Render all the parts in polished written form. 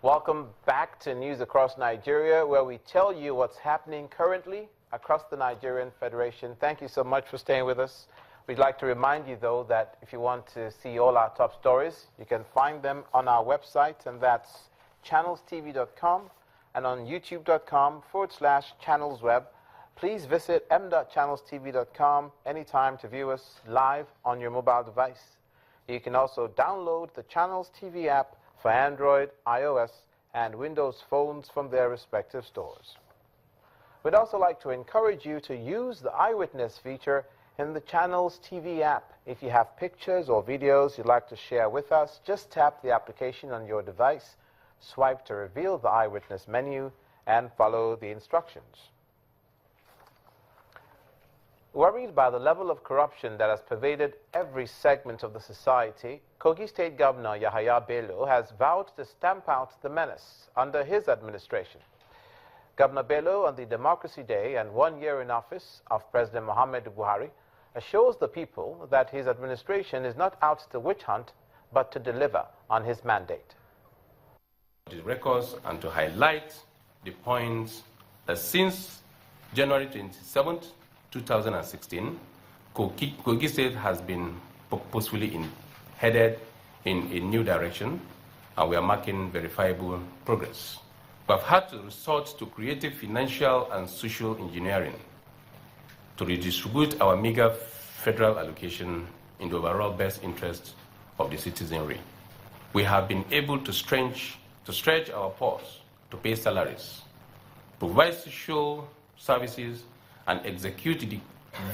Welcome back to News Across Nigeria, where we tell you what's happening currently across the Nigerian Federation. Thank you so much for staying with us. We'd like to remind you, though, that if you want to see all our top stories, you can find them on our website, and that's channelstv.com, and on youtube.com/channelsweb. Please visit m.channelstv.com anytime to view us live on your mobile device. You can also download the Channels TV app for Android, iOS, and Windows phones from their respective stores. We'd also like to encourage you to use the Eyewitness feature in the Channels TV app. If you have pictures or videos you'd like to share with us, just tap the application on your device, swipe to reveal the Eyewitness menu, and follow the instructions. Worried by the level of corruption that has pervaded every segment of the society, Kogi State Governor Yahaya Bello has vowed to stamp out the menace under his administration. Governor Bello, on the Democracy Day and 1 year in office of President Muhammadu Buhari, assures the people that his administration is not out to witch hunt, but to deliver on his mandate. The records and to highlight the points that since January 27th, 2016, Kogi State has been purposefully headed in a new direction, and we are making verifiable progress. We have had to resort to creative financial and social engineering to redistribute our meager federal allocation in the overall best interest of the citizenry. We have been able to stretch our purse to pay salaries, provide social services, and execute the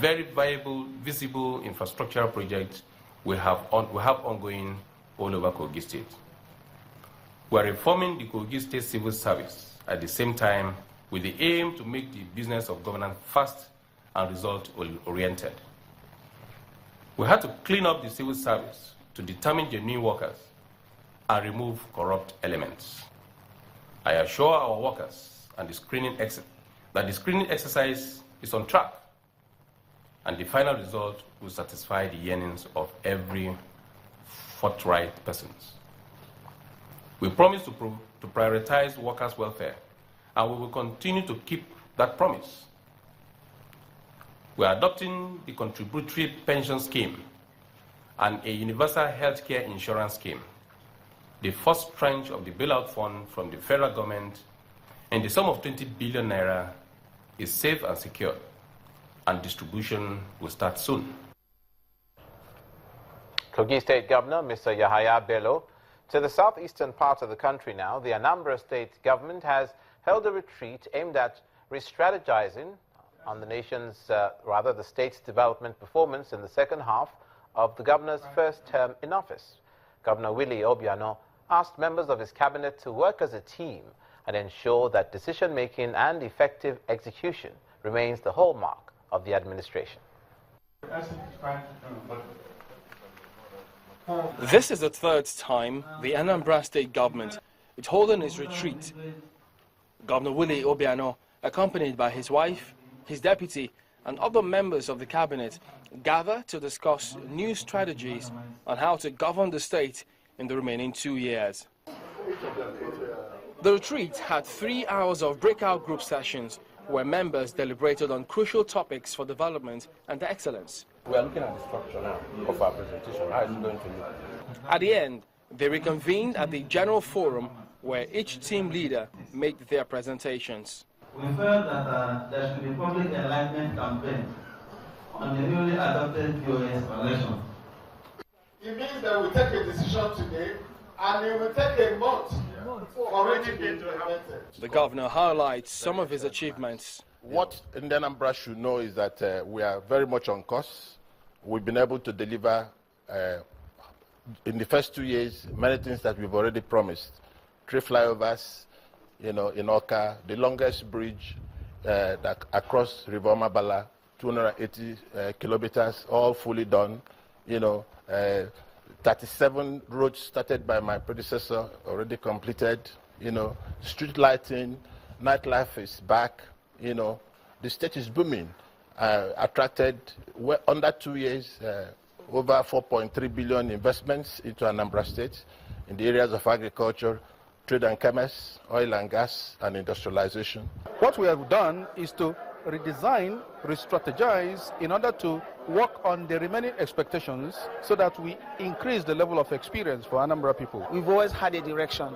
very viable, visible infrastructural projects we have ongoing all over Kogi State. We are reforming the Kogi State civil service at the same time with the aim to make the business of governance fast and result-oriented. We had to clean up the civil service to determine genuine workers and remove corrupt elements. I assure our workers and that the screening exercise is on track, and the final result will satisfy the yearnings of every forthright person. We promise to prioritize workers' welfare, and we will continue to keep that promise. We are adopting the contributory pension scheme and a universal health care insurance scheme. The first tranche of the bailout fund from the federal government in the sum of 20 billion naira is safe and secure, and distribution will start soon. Kogi State Governor Mr. Yahaya Bello. To the southeastern part of the country now, the Anambra State government has held a retreat aimed at re-strategizing on the the state's development performance in the second half of the governor's first term in office. Governor Willie Obiano asked members of his cabinet to work as a team and ensure that decision-making and effective execution remains the hallmark of the administration. This is the third time the Anambra State government is holding its retreat. Governor Willie Obiano, accompanied by his wife, his deputy, and other members of the cabinet, gather to discuss new strategies on how to govern the state in the remaining 2 years. The retreat had 3 hours of breakout group sessions where members deliberated on crucial topics for development and excellence. We are looking at the structure now of our presentation. How is it going to look? At the end, they reconvened at the general forum where each team leader made their presentations. We felt that there should be public enlightenment campaign on the newly adopted POS election. It means that we take a decision today and it will take a month for it to be implemented. The governor highlights some of his achievements. What Anambra should know is that we are very much on course. We've been able to deliver in the first 2 years many things that we've already promised. 3 flyovers, in Oka, the longest bridge that across River Mabala, 280 kilometers, all fully done. 37 roads started by my predecessor, already completed. Street lighting, nightlife is back. The state is booming. Attracted under 2 years over 4.3 billion investments into Anambra State in the areas of agriculture, trade and commerce, oil and gas, and industrialization. What we have done is to redesign, re-strategize in order to work on the remaining expectations so that we increase the level of experience for Anambra people. We've always had a direction,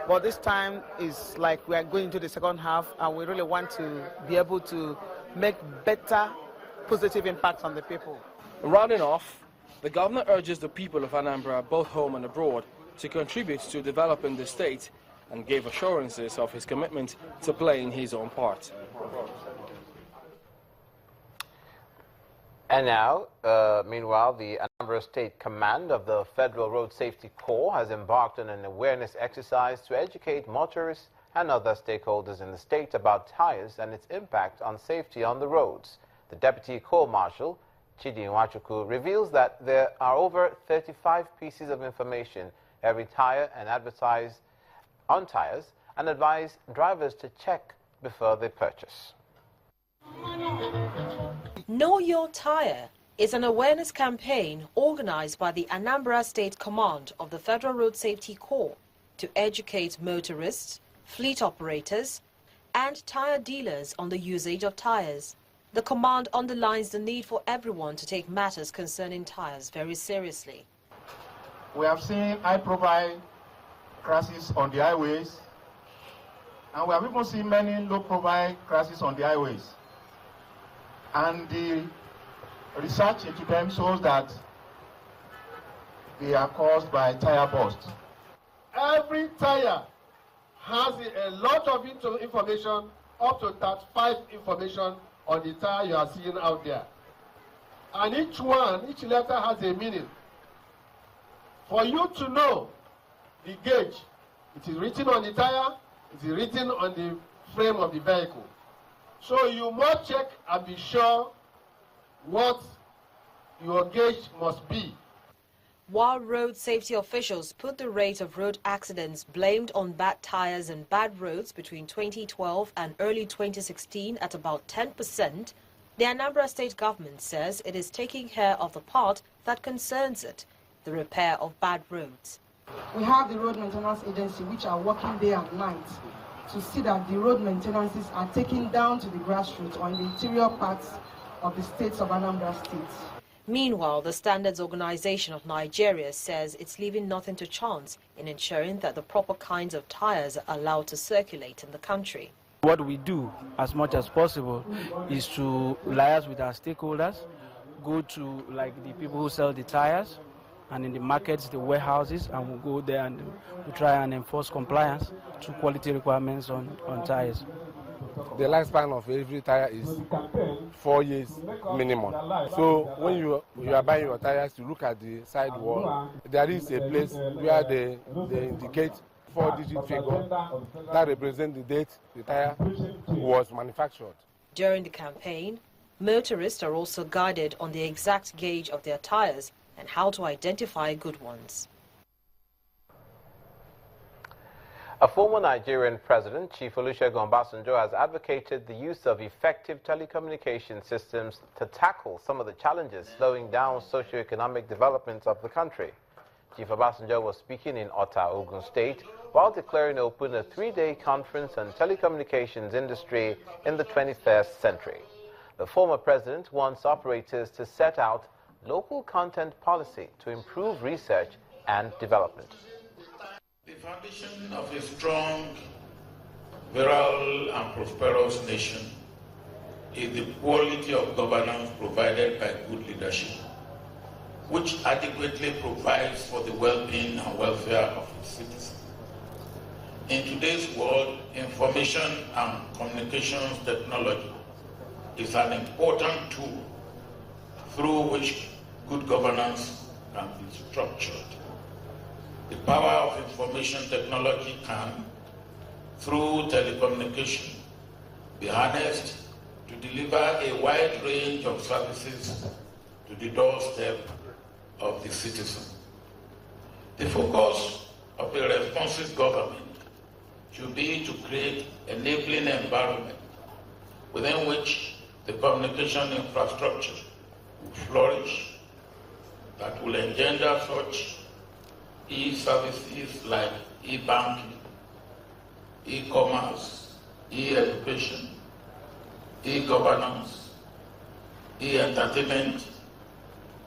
but this time is like we are going into the second half and we really want to be able to make better positive impact on the people. Rounding off, the governor urges the people of Anambra, both home and abroad, to contribute to developing the state and gave assurances of his commitment to playing his own part. And now, meanwhile, the Anambra State Command of the Federal Road Safety Corps has embarked on an awareness exercise to educate motorists and other stakeholders in the state about tires and its impact on safety on the roads. The Deputy Corps Marshal, Chidi Nwachuku, reveals that there are over 35 pieces of information every tire and advertise on tires and advise drivers to check before they purchase. Know Your Tyre is an awareness campaign organized by the Anambra State Command of the Federal Road Safety Corps to educate motorists, fleet operators, and tire dealers on the usage of tires. The command underlines the need for everyone to take matters concerning tires very seriously. We have seen high-profile crashes on the highways, and we have even seen many low-profile crashes on the highways. And the research into them shows that they are caused by tire burst. Every tire has a lot of information, up to 35 information on the tire you are seeing out there. And each letter has a meaning. For you to know the gauge, it is written on the tire, it is written on the frame of the vehicle. So you must check and be sure what your gauge must be. While road safety officials put the rate of road accidents blamed on bad tires and bad roads between 2012 and early 2016 at about 10%, the Anambra State government says it is taking care of the part that concerns it, the repair of bad roads. We have the Road Maintenance Agency which are working day and night to see that the road maintenances are taken down to the grassroots or in the interior parts of the states of Anambra State. Meanwhile, the Standards Organization of Nigeria says it's leaving nothing to chance in ensuring that the proper kinds of tires are allowed to circulate in the country. What we do as much as possible is to liaise with our stakeholders, go to like the people who sell the tires, and in the markets, the warehouses, and we'll go there and we'll try and enforce compliance to quality requirements on tires. The lifespan of every tire is 4 years minimum. So when you are buying your tires, you look at the side wall. There is a place where they indicate 4-digit figure that represents the date the tire was manufactured. During the campaign, motorists are also guided on the exact gauge of their tires and how to identify good ones. A former Nigerian president, Chief Olusegun Obasanjo, has advocated the use of effective telecommunication systems to tackle some of the challenges slowing down socio-economic development of the country. Chief Obasanjo was speaking in Ota, Ogun State, while declaring open a 3-day conference on telecommunications industry in the 21st century. The former president wants operators to set out local content policy to improve research and development. The foundation of a strong, virile and prosperous nation is the quality of governance provided by good leadership, which adequately provides for the well-being and welfare of its citizens. In today's world, information and communications technology is an important tool through which good governance can be structured. The power of information technology can, through telecommunication, be harnessed to deliver a wide range of services to the doorstep of the citizen. The focus of a responsive government should be to create an enabling environment within which the communication infrastructure will flourish, that will engender such e-services like e-banking, e-commerce, e-education, e-governance, e-entertainment,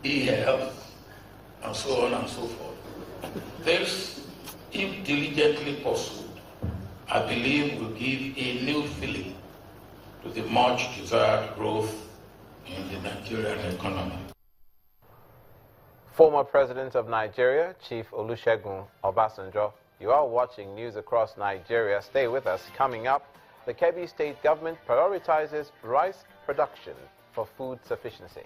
e-health, and so on and so forth. This, if diligently pursued, I believe will give a new feeling to the much desired growth in the Nigerian economy. Former President of Nigeria, Chief Olusegun Obasanjo. You are watching News Across Nigeria. Stay with us. Coming up, the Kebbi State government prioritizes rice production for food sufficiency.